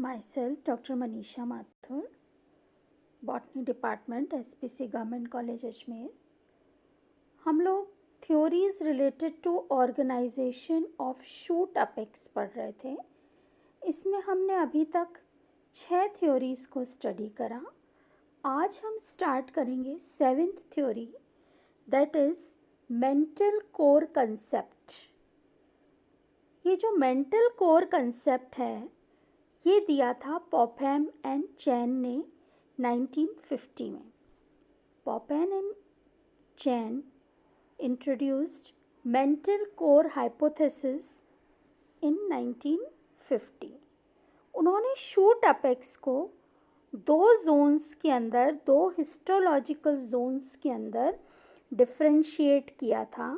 Myself, Dr. Manisha Mathur, botany department SPC government college Ajmer. हम लोग theories related to organization of shoot apex पढ़ रहे थे। इसमें हमने अभी तक 6 थ्योरीज को स्टडी करा। आज हम स्टार्ट करेंगे 7th theory, that is mantle core concept. ये जो मेंटल कोर कंसेप्ट है ये दिया था पॉपहम एंड चैन ने 1950 में। Popham and Chan introduced mantle core hypothesis in 1950। उन्होंने शूट अपेक्स को 2 जोन्स के अंदर, 2 हिस्टोलॉजिकल जोन्स के अंदर डिफरेंशिएट किया था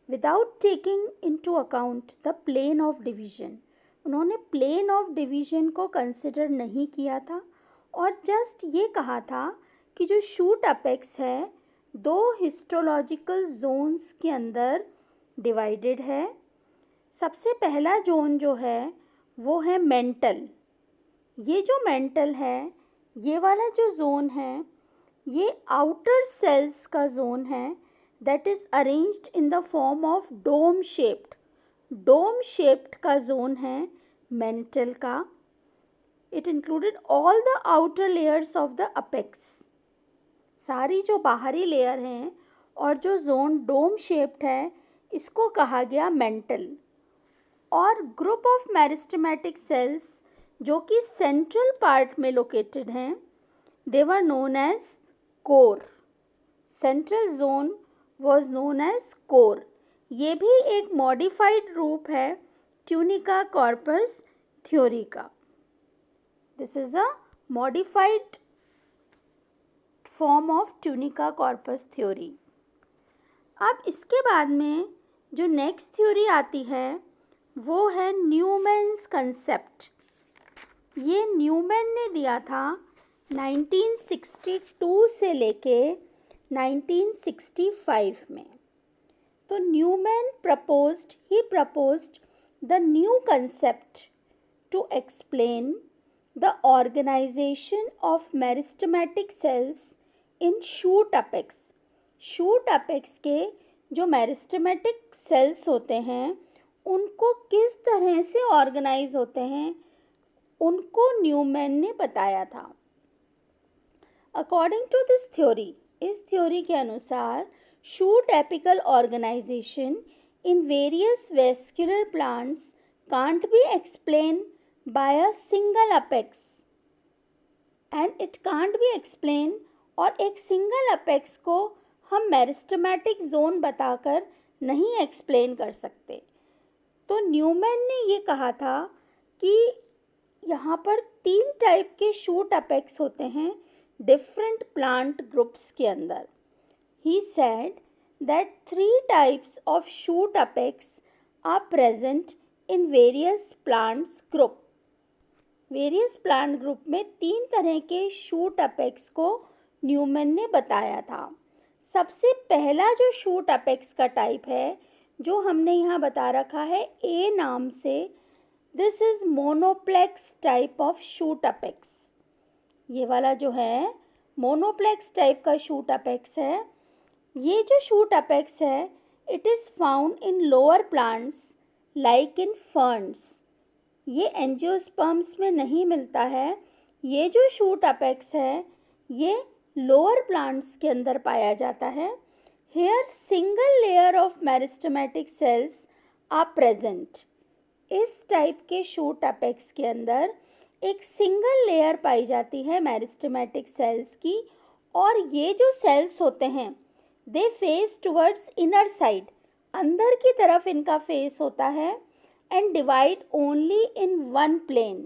without taking into account the plane of division. उन्होंने प्लेन ऑफ डिवीजन को कंसिडर नहीं किया था और जस्ट ये कहा था कि जो शूट अपेक्स है 2 हिस्टोलॉजिकल जोन्स के अंदर डिवाइडेड है। सबसे पहला जोन जो है वो है मेंटल। ये जो मेंटल है, ये वाला जो जोन है, ये आउटर सेल्स का जोन है, that is arranged in the form of dome shaped का जोन है मेंटल का। It included all the outer layers of the apex. सारी जो बाहरी लेयर हैं और जो जोन डोम शेप्ड है इसको कहा गया मेंटल। और ग्रुप ऑफ मेरिस्टेमेटिक सेल्स जो कि सेंट्रल पार्ट में लोकेटेड हैं, they were known as core. Central zone was known as core. ये भी एक मॉडिफाइड रूप है ट्यूनिका कॉर्पस थ्योरी का। This is a modified form of tunica corpus theory. अब इसके बाद में जो नेक्स्ट थ्योरी आती है वो है न्यूमैन्स कंसेप्ट। ये न्यूमैन ने दिया था 1962 से लेके 1965 में। तो Newman proposed the new concept to explain the organization of meristematic cells in shoot apex। shoot apex के जो मेरिस्टेमेटिक सेल्स होते हैं उनको किस तरह से ऑर्गेनाइज होते हैं उनको न्यूमैन ने बताया था। अकॉर्डिंग टू दिस थ्योरी, इस थ्योरी के अनुसार shoot apical organization in various vascular plants can't be explained by a single apex and it can't be explained, और एक सिंगल अपेक्स को हम मेरिस्टेमेटिक जोन बताकर नहीं एक्सप्लेन कर सकते। तो न्यूमैन ने ये कहा था कि यहाँ पर 3 टाइप के शूट अपेक्स होते हैं डिफरेंट प्लांट ग्रुप्स के अंदर। He said that 3 types of shoot apex are present in various plants group। Various plant group में 3 तरह के shoot apex को न्यूमैन ने बताया था। सबसे पहला जो shoot apex का टाइप है जो हमने यहाँ बता रखा है A नाम से, this is monoplex type of shoot apex। ये वाला जो है monoplex टाइप का shoot apex है। ये जो शूट अपेक्स है it is found in lower plants like in ferns. ये एंजियोस्पर्म्स में नहीं मिलता है। ये जो शूट अपेक्स है ये लोअर प्लांट्स के अंदर पाया जाता है। Here single layer of meristematic cells are present. इस टाइप के शूट अपेक्स के अंदर एक सिंगल लेयर पाई जाती है मेरिस्टेमेटिक सेल्स की, और ये जो सेल्स होते हैं they face towards inner side, अंदर की तरफ इनका फेस होता है, and divide only in 1 plane.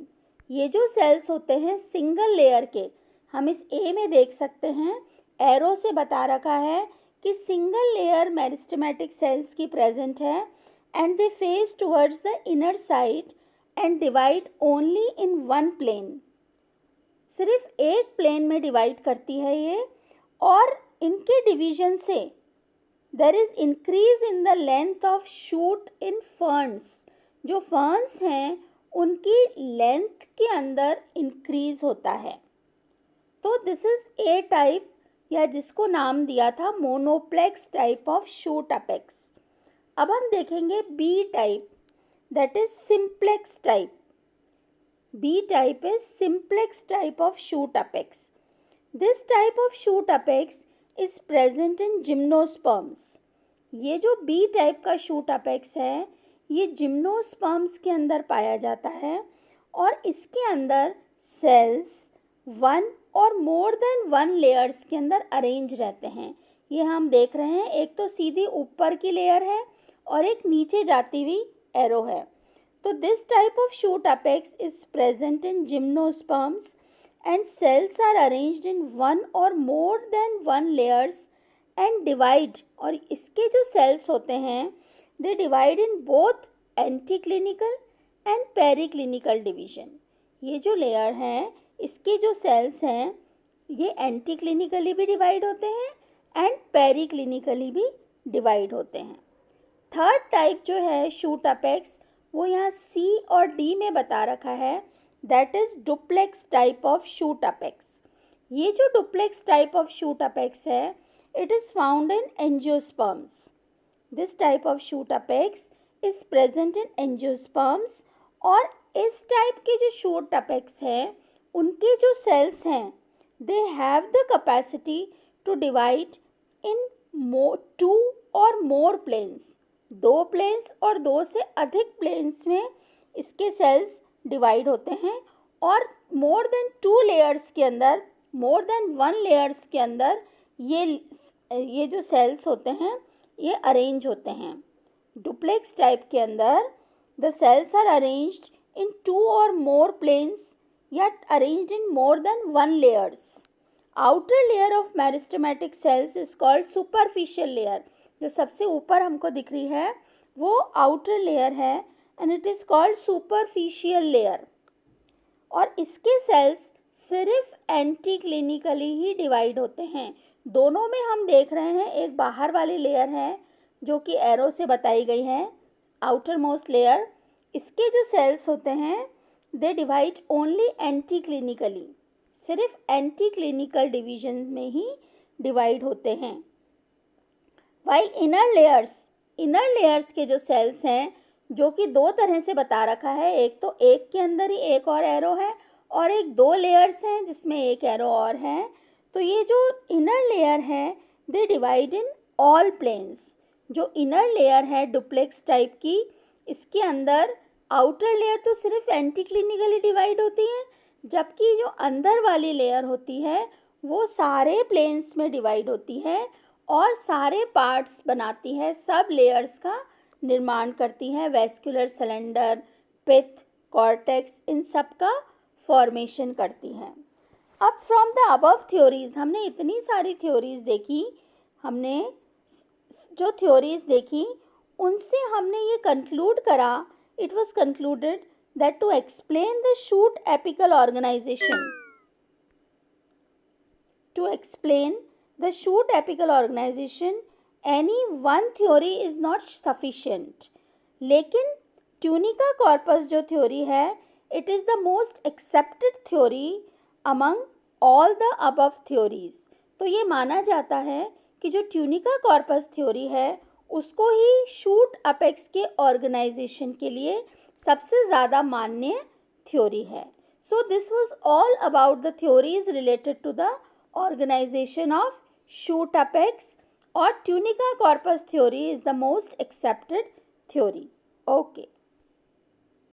ये जो सेल्स होते हैं सिंगल लेयर के, हम इस ए में देख सकते हैं, एरो से बता रखा है कि सिंगल लेयर मेरिस्टेमेटिक सेल्स की प्रेजेंट है and they face towards the inner side and divide only in 1 plane. सिर्फ एक प्लेन में डिवाइड करती है ये, और इनके डिवीजन से there is increase in the length of shoot in ferns. जो फर्न्स हैं उनकी लेंथ के अंदर इंक्रीज होता है। तो दिस इज ए टाइप, या जिसको नाम दिया था monoplex type of shoot apex. अब हम देखेंगे B type, that is simplex type. B type is simplex type of shoot apex. This type of shoot apex is present in gymnosperms. ये जो B टाइप का shoot apex है, ये gymnosperms के अंदर पाया जाता है और इसके अंदर सेल्स वन और मोर देन वन लेयर्स के अंदर अरेंज रहते हैं। ये हम देख रहे हैं, एक तो सीधी ऊपर की लेयर है और एक नीचे जाती हुई एरो है। तो this type of shoot apex is present in gymnosperms and cells are arranged in one or more than one layers and divide, और इसके जो cells होते हैं they divide in both anticlinical and periclinical division। ये जो layer है, इसके जो cells हैं ये anticlinically भी divide होते हैं and periclinically भी divide होते हैं। थर्ड टाइप जो है shoot apex, वो यहाँ C और D में बता रखा है, that is duplex type of shoot apex. ये जो duplex type of shoot apex है, it is found in angiosperms. This type of shoot apex is present in angiosperms, और इस टाइप के जो शूट अपेक्स हैं उनके जो सेल्स हैं they have the capacity to divide in two और मोर प्लेन्स। दो प्लेन्स और दो से अधिक प्लेन्स में इसके सेल्स डिवाइड होते हैं, और मोर देन टू लेयर्स के अंदर, मोर देन वन लेयर्स के अंदर ये जो सेल्स होते हैं ये अरेंज होते हैं। डुप्लेक्स टाइप के अंदर the cells are arranged in two और मोर प्लेन्स या arranged in more than one layers. Outer layer of meristematic cells is called superficial layer. जो सबसे ऊपर हमको दिख रही है वो आउटर लेयर है and it is called superficial layer, और इसके सेल्स सिर्फ एंटी क्लिनिकली ही डिवाइड होते हैं। दोनों में हम देख रहे हैं एक बाहर वाली लेयर है जो कि एरो से बताई गई है, आउटर मोस्ट लेयर। इसके जो सेल्स होते हैं they divide only anti clinically, सिर्फ एंटी क्लिनिकल डिवीजन में ही डिवाइड होते हैं। वाइल इनर लेयर्स के जो सेल्स हैं, जो कि दो तरह से बता रखा है, एक तो एक के अंदर ही एक और एरो है और एक दो लेयर्स हैं जिसमें एक एरो और है। तो ये जो इनर लेयर है they divide in all planes. जो इनर लेयर है डुप्लेक्स टाइप की, इसके अंदर आउटर लेयर तो सिर्फ एंटी क्लिनिकली डिवाइड होती है, जबकि जो अंदर वाली लेयर होती है वो सारे प्लेन्स में डिवाइड होती है और सारे पार्ट्स बनाती है, सब लेयर्स का निर्माण करती है। वेस्कुलर सिलेंडर, पिथ, कॉर्टेक्स, इन सब का फॉर्मेशन करती है। अब फ्रॉम द अबव थ्योरीज, हमने इतनी सारी थ्योरीज देखी, हमने जो थ्योरीज देखी उनसे हमने ये कंक्लूड करा, it was concluded that to explain the shoot apical organization, to explain the shoot apical organization, any one theory is not sufficient. लेकिन tunica corpus जो theory है, it is the most accepted theory among all the above theories. तो ये माना जाता है कि जो tunica corpus theory है उसको ही shoot apex के organization के लिए सबसे ज़्यादा मान्य theory है. So this was all about the theories related to the organization of shoot apex, or tunica corpus theory is the most accepted theory. Okay.